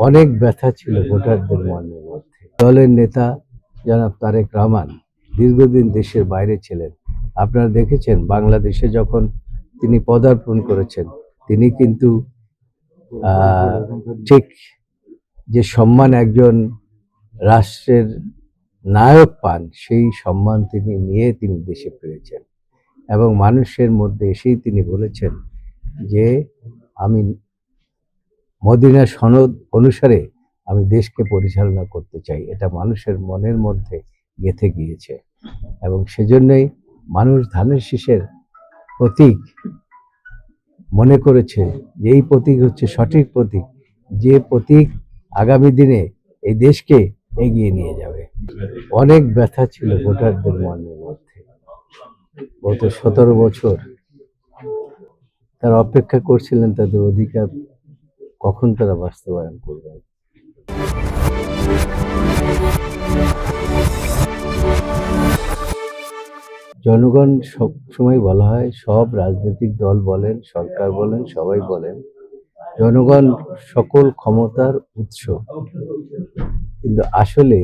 অনেক ব্যথা ছিল ভোটারদের মনের মধ্যে। দলের নেতা জনাব তারেক রহমান দীর্ঘদিন দেশের বাইরে ছিলেন। আপনারা দেখেছেন বাংলাদেশে যখন তিনি পদার্পণ করেছেন, তিনি কিন্তু ঠিক যে সম্মান একজন রাষ্ট্রের নায়ক পান, সেই সম্মান তিনি দেশে ফিরেছেন এবং মানুষের মধ্যে এসেই তিনি বলেছেন যে আমি মদিনা সনদ অনুসারে আমি দেশকে পরিচালনা করতে চাই। এটা মানুষের মনের মধ্যে গেঁথে গিয়েছে এবং সেজন্যই মানুষ ধানের শীষের প্রতীক মনে করেছে যে এই প্রতীক হচ্ছে সঠিক প্রতীক, যে প্রতীক আগামী দিনে এই দেশকে এগিয়ে নিয়ে যাবে। অনেক ব্যথা ছিল ভোটারদের মনের মধ্যে। গত 17 বছর তারা অপেক্ষা করছিলেন তাদের অধিকার কখন তারা বাস্তবায়ন করবেন। জনগণ সব সময় বলা হয়, সব রাজনৈতিক দল বলেন, সরকার বলেন, সবাই বলেন জনগণ সকল ক্ষমতার উৎস। কিন্তু আসলে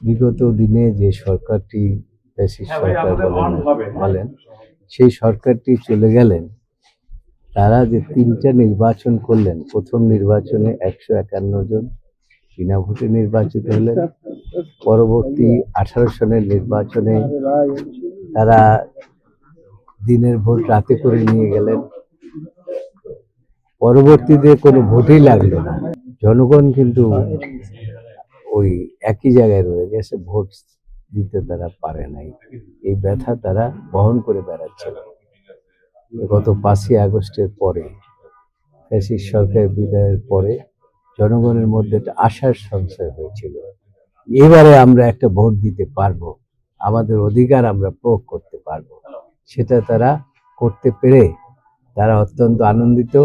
বিগত দিনে যে সরকারটি ফ্যাসিস্ট সরকার বলেন সেই সরকারটি চলে গেলেন। তারা যে 3টা নির্বাচন করলেন, প্রথম নির্বাচনে 151 জন বিনা ভোটে নির্বাচিত হলেন। পরবর্তী 18 সনের নির্বাচনে তারা দিনের ভোট রাতে করে নিয়ে গেলেন। পরবর্তীতে কোনো ভোটই লাগলো না। জনগণ কিন্তু ওই একই জায়গায় রয়ে গেছে, ভোট দিতে তারা পারে নাই। এই ব্যথা তারা বহন করে বেড়াচ্ছে। গত 5ই আগস্টের পরে, ফ্যাসিস্ট সরকার বিদায়ের পরে জনগণের মধ্যে একটা আশার সঞ্চয় হয়েছিল, এবারে আমরা একটা ভোট দিতে পারবো, আমাদের অধিকার আমরা প্রয়োগ করতে পারবো। সেটা তারা করতে পেরে তারা অত্যন্ত আনন্দিত।